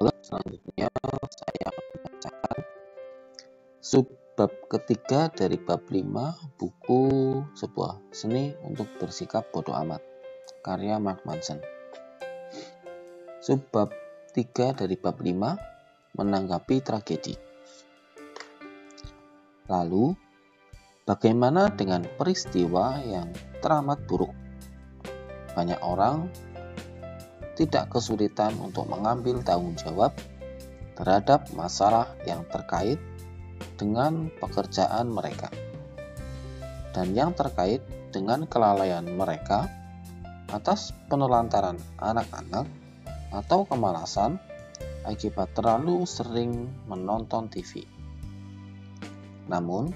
Selanjutnya saya akan membacakan subbab ketiga dari bab 5 buku Sebuah Seni untuk Bersikap Bodoh Amat, karya Mark Manson. Subbab 3 dari bab 5, menanggapi tragedi. Lalu, bagaimana dengan peristiwa yang teramat buruk? Banyak orang tidak kesulitan untuk mengambil tanggung jawab terhadap masalah yang terkait dengan pekerjaan mereka dan yang terkait dengan kelalaian mereka atas penelantaran anak-anak atau kemalasan akibat terlalu sering menonton TV. Namun,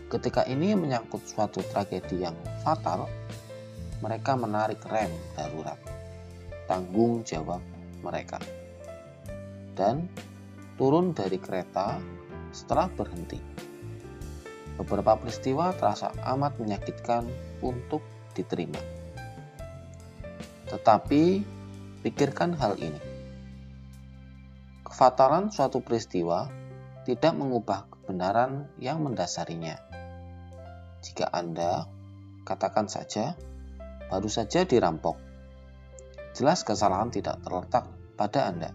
ketika ini menyangkut suatu tragedi yang fatal, mereka menarik rem darurat tanggung jawab mereka dan turun dari kereta setelah berhenti. Beberapa peristiwa terasa amat menyakitkan untuk diterima. Tetapi pikirkan hal ini. Kefatalan suatu peristiwa tidak mengubah kebenaran yang mendasarinya. Jika Anda, katakan saja, baru saja dirampok, jelas kesalahan tidak terletak pada Anda.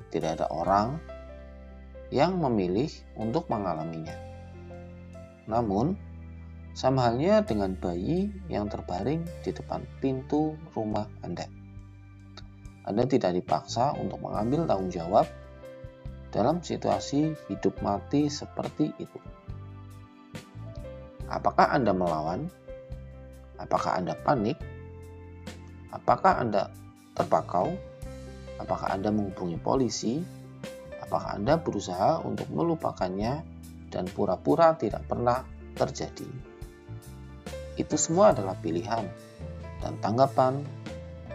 Tidak ada orang yang memilih untuk mengalaminya. Namun, sama halnya dengan bayi yang terbaring di depan pintu rumah Anda. Anda tidak dipaksa untuk mengambil tanggung jawab dalam situasi hidup mati seperti itu. Apakah Anda melawan? Apakah Anda panik? Apakah Anda terpakau? Apakah Anda menghubungi polisi? Apakah Anda berusaha untuk melupakannya dan pura-pura tidak pernah terjadi? Itu semua adalah pilihan dan tanggapan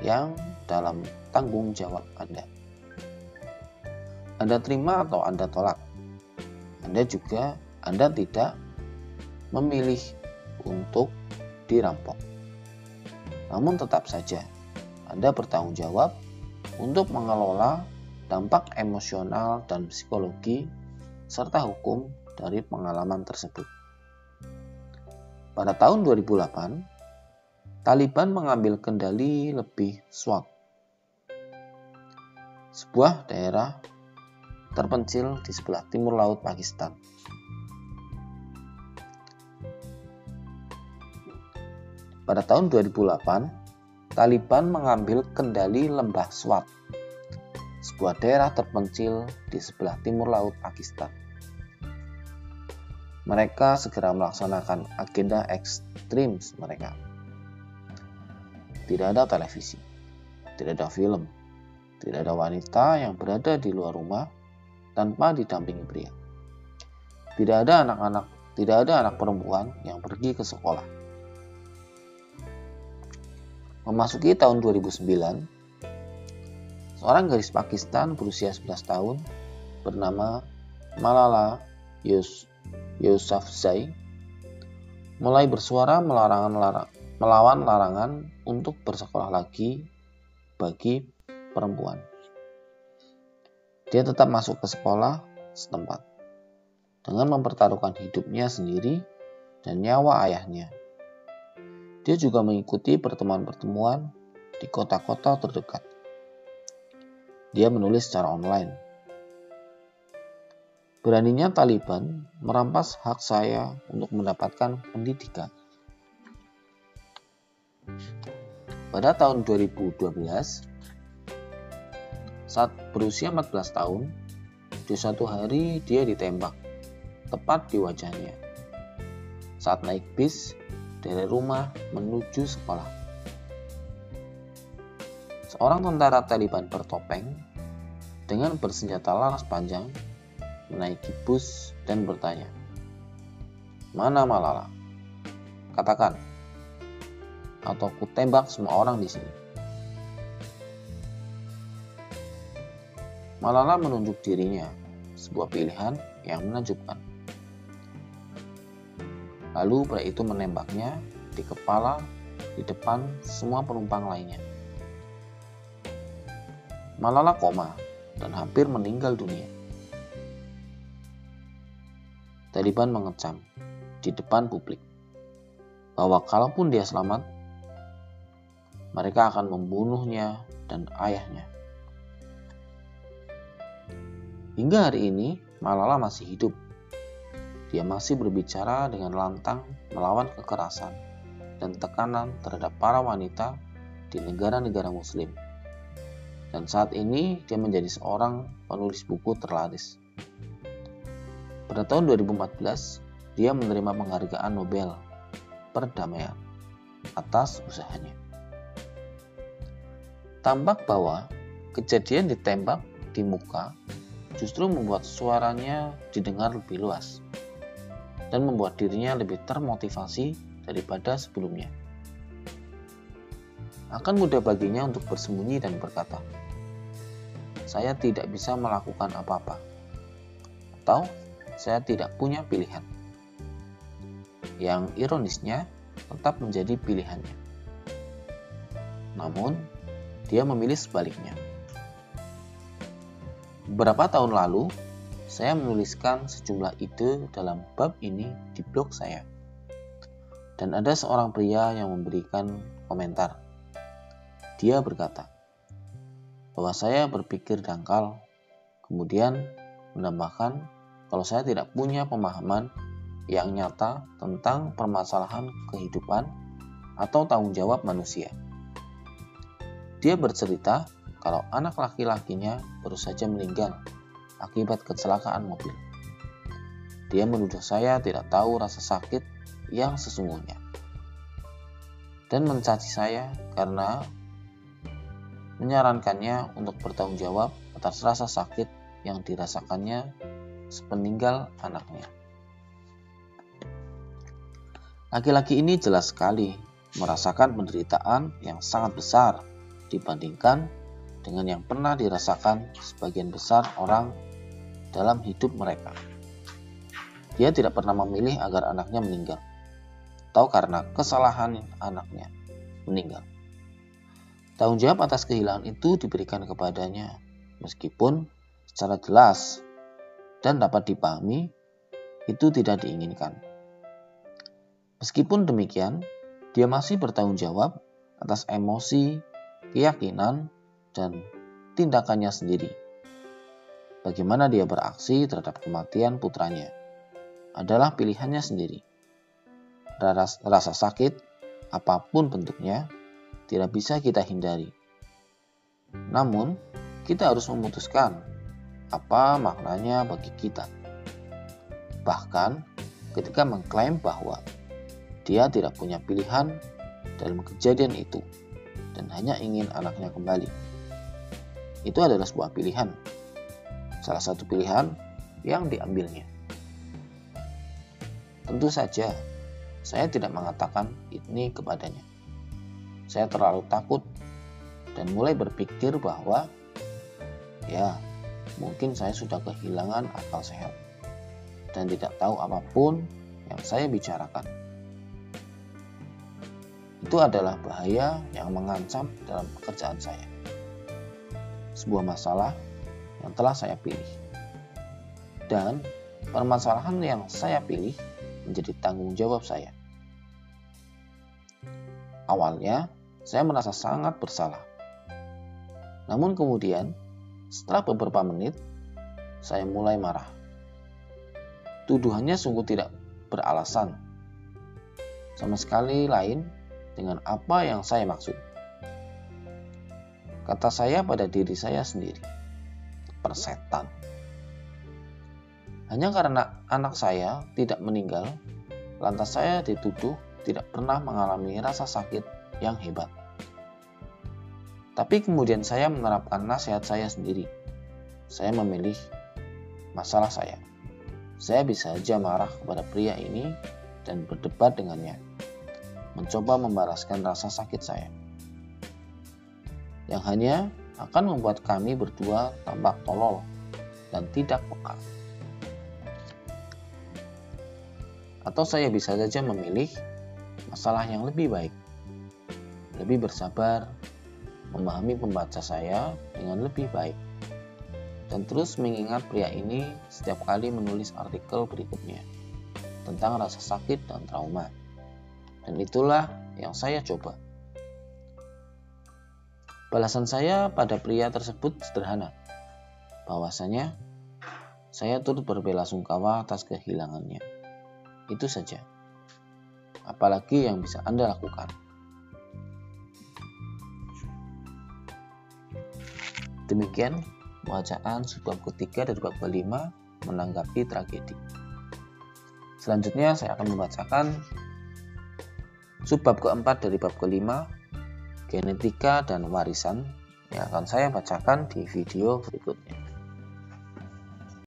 yang dalam tanggung jawab Anda. Anda terima atau Anda tolak. Anda tidak memilih untuk dirampok. Namun tetap saja, Anda bertanggung jawab untuk mengelola dampak emosional dan psikologi serta hukum dari pengalaman tersebut. Pada tahun 2008, Taliban mengambil kendali lebih Swat, sebuah daerah terpencil di sebelah timur laut Pakistan. Pada tahun 2008, Taliban mengambil kendali lembah Swat, sebuah daerah terpencil di sebelah timur laut Pakistan. Mereka segera melaksanakan agenda ekstrim mereka. Tidak ada televisi, tidak ada film, tidak ada wanita yang berada di luar rumah tanpa didampingi pria. Tidak ada anak perempuan yang pergi ke sekolah. Memasuki tahun 2009, seorang gadis Pakistan berusia 11 tahun bernama Malala Yousafzai mulai bersuara melawan larangan untuk bersekolah lagi bagi perempuan. Dia tetap masuk ke sekolah setempat dengan mempertaruhkan hidupnya sendiri dan nyawa ayahnya. Dia juga mengikuti pertemuan-pertemuan di kota-kota terdekat. Dia menulis secara online. Beraninya Taliban merampas hak saya untuk mendapatkan pendidikan. Pada tahun 2012, saat berusia 14 tahun, di suatu hari dia ditembak, tepat di wajahnya, saat naik bis dari rumah menuju sekolah. Seorang tentara Taliban bertopeng dengan bersenjata laras panjang menaiki bus dan bertanya, "Mana Malala? Katakan, atau ku tembak semua orang di sini." Malala menunjuk dirinya, sebuah pilihan yang menakjubkan. Lalu pria itu menembaknya di kepala di depan semua penumpang lainnya. Malala koma dan hampir meninggal dunia. Taliban mengecam di depan publik bahwa kalaupun dia selamat, mereka akan membunuhnya dan ayahnya. Hingga hari ini, Malala masih hidup. Dia masih berbicara dengan lantang melawan kekerasan dan tekanan terhadap para wanita di negara-negara Muslim. Dan saat ini dia menjadi seorang penulis buku terlaris. Pada tahun 2014, dia menerima penghargaan Nobel Perdamaian atas usahanya. Tampak bahwa kejadian ditembak di muka justru membuat suaranya didengar lebih luas dan membuat dirinya lebih termotivasi daripada sebelumnya. Akan mudah baginya untuk bersembunyi dan berkata, "Saya tidak bisa melakukan apa-apa," atau "Saya tidak punya pilihan." Yang ironisnya tetap menjadi pilihannya. Namun, dia memilih sebaliknya. Beberapa tahun lalu, saya menuliskan sejumlah ide dalam bab ini di blog saya. Dan ada seorang pria yang memberikan komentar. Dia berkata bahwa saya berpikir dangkal, kemudian menambahkan kalau saya tidak punya pemahaman yang nyata tentang permasalahan kehidupan atau tanggung jawab manusia. Dia bercerita kalau anak laki-lakinya baru saja meninggal akibat kecelakaan mobil. Dia menuduh saya tidak tahu rasa sakit yang sesungguhnya dan mencaci saya karena menyarankannya untuk bertanggung jawab atas rasa sakit yang dirasakannya sepeninggal anaknya. Laki-laki ini jelas sekali merasakan penderitaan yang sangat besar dibandingkan dengan yang pernah dirasakan sebagian besar orang dalam hidup mereka. Dia tidak pernah memilih agar anaknya meninggal, atau karena kesalahan anaknya meninggal. Tanggung jawab atas kehilangan itu diberikan kepadanya, meskipun secara jelas dan dapat dipahami itu tidak diinginkan. Meskipun demikian, dia masih bertanggung jawab atas emosi, keyakinan, dan tindakannya sendiri. Bagaimana dia beraksi terhadap kematian putranya adalah pilihannya sendiri. Rasa sakit, apapun bentuknya, tidak bisa kita hindari. Namun, kita harus memutuskan apa maknanya bagi kita. Bahkan, ketika mengklaim bahwa dia tidak punya pilihan dalam kejadian itu dan hanya ingin anaknya kembali. Itu adalah sebuah pilihan. Salah satu pilihan yang diambilnya. Tentu saja, saya tidak mengatakan ini kepadanya. Saya terlalu takut dan mulai berpikir bahwa mungkin saya sudah kehilangan akal sehat dan tidak tahu apapun yang saya bicarakan. Itu adalah bahaya yang mengancam dalam pekerjaan saya. Sebuah masalah yang telah saya pilih. Dan permasalahan yang saya pilih menjadi tanggung jawab saya. Awalnya, saya merasa sangat bersalah. Namun kemudian, setelah beberapa menit, saya mulai marah. Tuduhannya sungguh tidak beralasan. Sama sekali lain dengan apa yang saya maksud. Kata saya pada diri saya sendiri, persetan. Hanya karena anak saya tidak meninggal, lantas saya dituduh tidak pernah mengalami rasa sakit yang hebat. Tapi kemudian saya menerapkan nasihat saya sendiri. Saya memilih masalah saya. Saya bisa saja marah kepada pria ini dan berdebat dengannya. Mencoba membalaskan rasa sakit saya. Yang hanya akan membuat kami berdua tampak tolol dan tidak peka. Atau saya bisa saja memilih masalah yang lebih baik. Lebih bersabar, memahami pembaca saya dengan lebih baik. dan terus mengingat pria ini setiap kali menulis artikel berikutnya tentang rasa sakit dan trauma. Dan itulah yang saya coba. Balasan saya pada pria tersebut sederhana, bahwasanya saya turut berbelasungkawa atas kehilangannya. Itu saja. Apalagi yang bisa Anda lakukan? Demikian bacaan subbab ketiga dari bab kelima menanggapi tragedi. Selanjutnya saya akan membacakan subbab keempat dari bab kelima, genetika dan warisan, yang akan saya bacakan di video berikutnya.